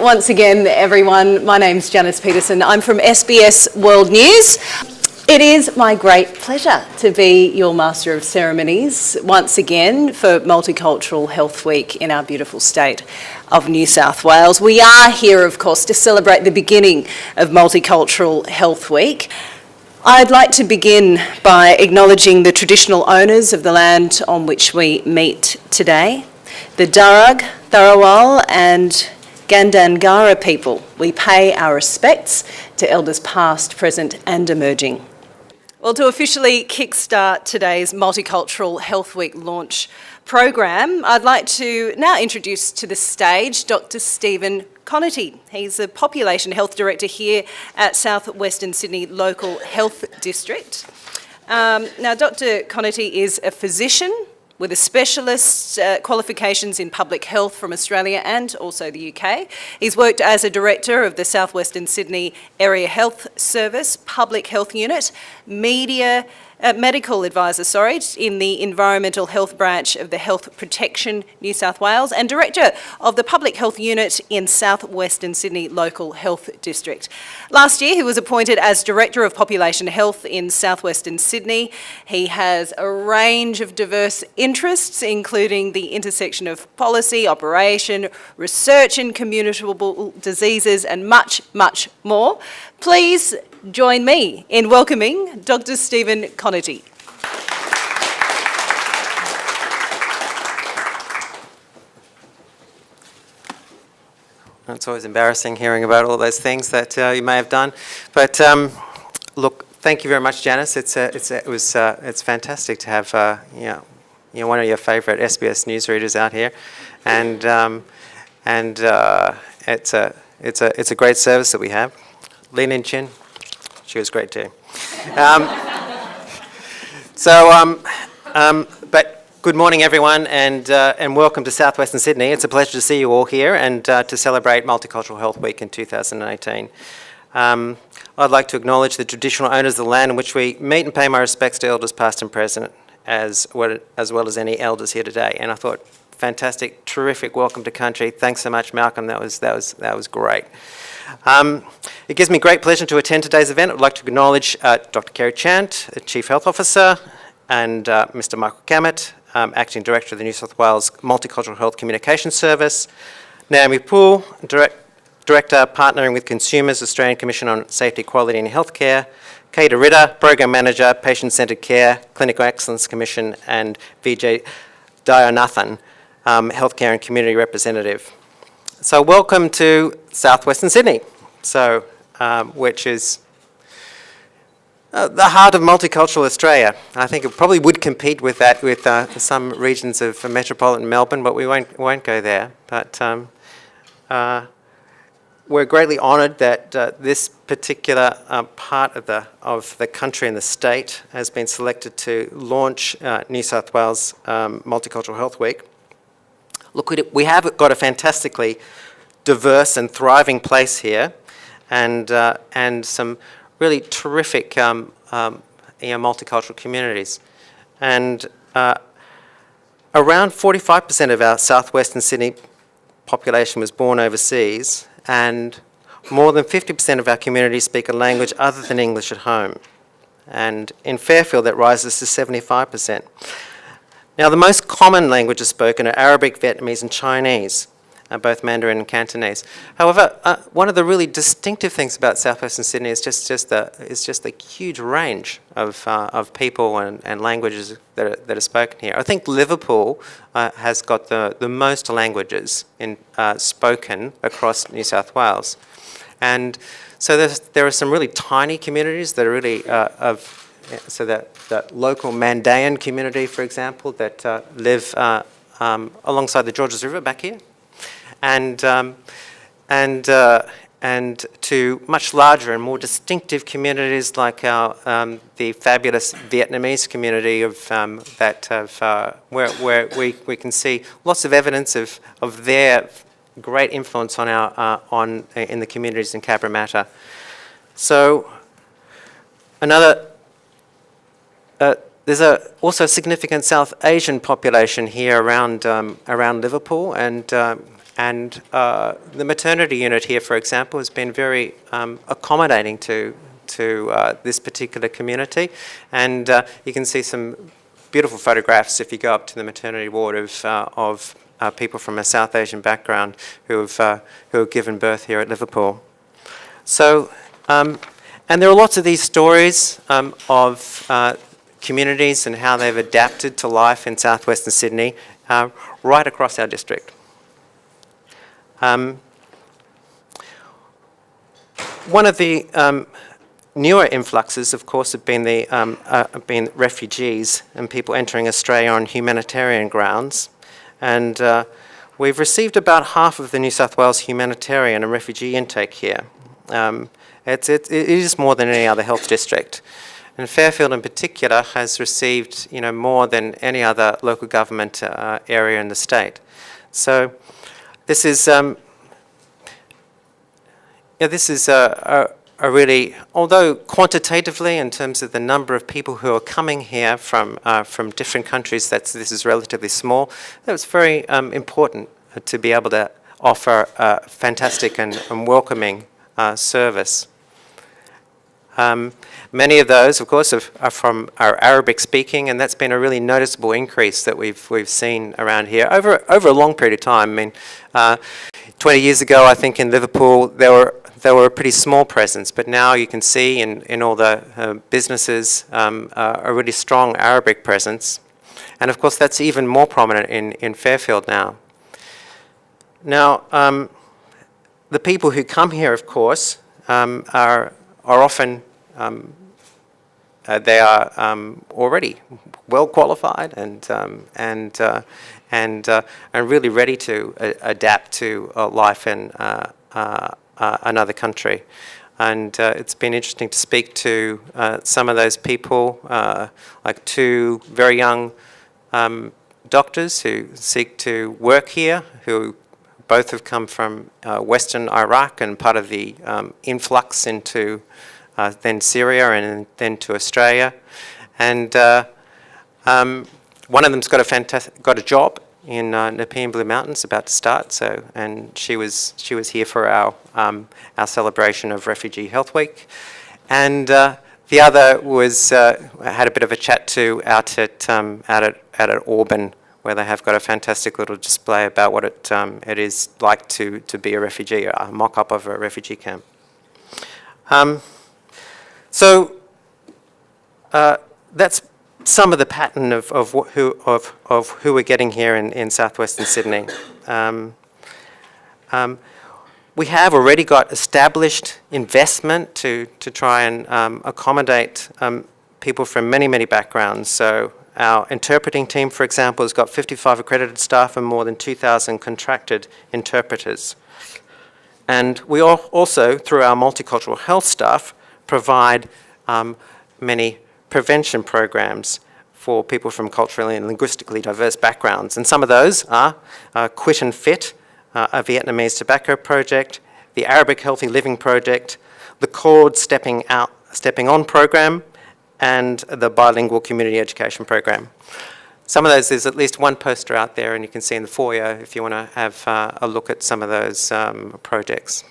once again, everyone. My name's Janice Peterson. I'm from SBS World News. It is my great pleasure to be your Master of Ceremonies once again for Multicultural Health Week in our beautiful state of New South Wales. We are here, of course, to celebrate the beginning of Multicultural Health Week. I'd like to begin by acknowledging the traditional owners of the land on which we meet today, the Darug, Tharawal and Gandangara people. We pay our respects to elders past, present and emerging. Well, to officially kickstart today's Multicultural Health Week launch program, I'd like to now introduce to the stage Dr. Stephen Conaty. He's the Population Health Director here at South Western Sydney Local Health District. Now, Dr. Conaty is a physician with a specialist qualifications in public health from Australia and also the UK. He's worked as a director of the South Western Sydney Area Health Service, Public Health Unit, medical advisor, in the Environmental Health Branch of the Health Protection New South Wales, and Director of the Public Health Unit in South Western Sydney Local Health District. Last year, he was appointed as Director of Population Health in South Western Sydney. He has a range of diverse interests, including the intersection of policy, operation, research in communicable diseases, and much, much more. Please join me in welcoming Dr. Stephen Conaty. It's always embarrassing hearing about all those things that you may have done, but look, thank you very much, Janice. It's fantastic to have one of your favourite SBS newsreaders out here, and it's a great service that we have. Lean in, Chin. She was great too. But good morning, everyone, and welcome to South Western Sydney. It's a pleasure to see you all here and to celebrate Multicultural Health Week in 2018. I'd like to acknowledge the traditional owners of the land in which we meet and pay my respects to elders past and present, as well as any elders here today. And I thought, fantastic, terrific welcome to country. Thanks so much, Malcolm. That was great. It gives me great pleasure to attend today's event. I'd like to acknowledge Dr. Kerry Chant, Chief Health Officer, and Mr. Michael Gammett, Acting Director of the New South Wales Multicultural Health Communications Service, Naomi Poole, Director Partnering with Consumers, Australian Commission on Safety, Quality and Healthcare, Kata Ritter, Program Manager, Patient Centred Care, Clinical Excellence Commission, and Vijay Dayonathan, Healthcare and Community Representative. So welcome to South Western Sydney, which is the heart of multicultural Australia. I think it probably would compete with that with some regions of metropolitan Melbourne, but we won't go there. But we're greatly honoured that this particular part of the country and the state has been selected to launch New South Wales Multicultural Health Week. Look, we have got a fantastically diverse and thriving place here, and some really terrific multicultural communities. And around 45% of our South Western Sydney population was born overseas, and more than 50% of our community speak a language other than English at home. And in Fairfield, that rises to 75%. Now, the most common languages spoken are Arabic, Vietnamese and Chinese, both Mandarin and Cantonese. However, one of the really distinctive things about South Western Sydney is just the huge range of people and languages that are spoken here. I think Liverpool has got the most languages spoken across New South Wales. And so there are some really tiny communities that are really so that local Mandaean community, for example, that live alongside the Georges River back here, and to much larger and more distinctive communities like the fabulous Vietnamese community where we can see lots of evidence of their great influence on in the communities in Cabramatta. So there's also a significant South Asian population here around Liverpool, and the maternity unit here, for example, has been very accommodating to this particular community. And you can see some beautiful photographs if you go up to the maternity ward of people from a South Asian background who have given birth here at Liverpool. So, and there are lots of these stories of communities and how they've adapted to life in southwestern Sydney right across our district. One of the newer influxes, of course, have been refugees and people entering Australia on humanitarian grounds. And we've received about half of the New South Wales humanitarian and refugee intake here. It is more than any other health district. And Fairfield in particular has received more than any other local government area in the state. So this is a really, although quantitatively in terms of the number of people who are coming here from different countries, this is relatively small. That was very important to be able to offer a fantastic and welcoming service. Many of those, of course, are from our Arabic speaking, and that's been a really noticeable increase that we've seen around here over a long period of time. I mean, 20 years ago, I think in Liverpool there were a pretty small presence, but now you can see in all the businesses a really strong Arabic presence, and of course that's even more prominent in Fairfield now. Now, the people who come here, of course, are often they are already well qualified and really ready to adapt to life in another country. And it's been interesting to speak to some of those people, like two very young doctors who seek to work here, who both have come from Western Iraq and part of the influx into then Syria and then to Australia. And one of them's got a job in Nepean Blue Mountains, about to start. So, and she was here for our celebration of Refugee Health Week. And the other had a bit of a chat to out at Auburn, where they have got a fantastic little display about what it is like to be a refugee, a mock-up of a refugee camp. So that's some of the pattern of who we're getting here in southwestern Sydney. We have already got established investment to try and accommodate people from many backgrounds. So our interpreting team, for example, has got 55 accredited staff and more than 2,000 contracted interpreters. And we also, through our multicultural health staff, provide many prevention programs for people from culturally and linguistically diverse backgrounds. And some of those are Quit and Fit, a Vietnamese tobacco project, the Arabic Healthy Living Project, the CORD Stepping On program, and the Bilingual Community Education program. Some of those, there's at least one poster out there, and you can see in the foyer if you want to have a look at some of those projects.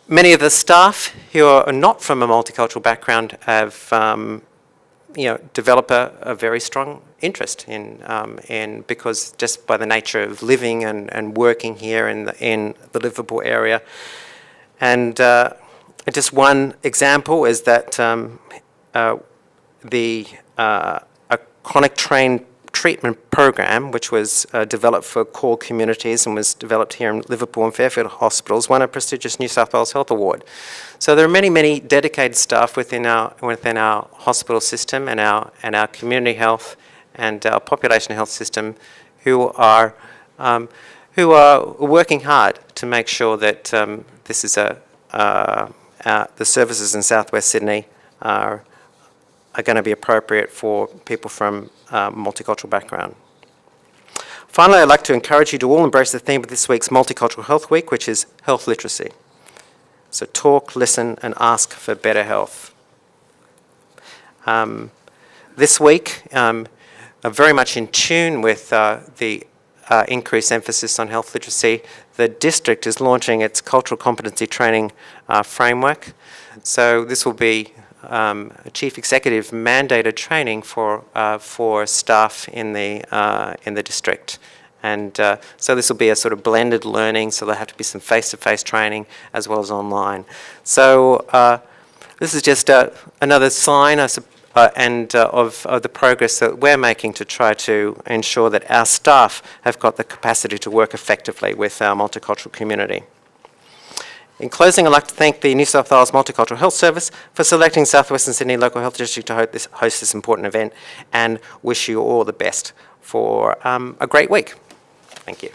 Many of the staff who are not from a multicultural background have develop a very strong interest in because just by the nature of living and working here in the Liverpool area. And just one example is that a chronic trained treatment program, which was developed for core communities and was developed here in Liverpool and Fairfield hospitals, won a prestigious New South Wales Health Award. So there are many dedicated staff within our hospital system and our community health and our population health system who are working hard to make sure that this is the services in Southwest Sydney are going to be appropriate for people from multicultural background. Finally, I'd like to encourage you to all embrace the theme of this week's Multicultural Health Week, which is health literacy. So talk, listen, and ask for better health. This week, very much in tune with the increased emphasis on health literacy, the district is launching its cultural competency training framework. So this will be a chief executive mandated training for staff in the district. And so this will be a sort of blended learning, so there'll have to be some face-to-face training as well as online. So this is just another sign, of the progress that we're making to try to ensure that our staff have got the capacity to work effectively with our multicultural community. In closing, I'd like to thank the New South Wales Multicultural Health Service for selecting South Western Sydney Local Health District to host this important event, and wish you all the best for a great week. Thank you.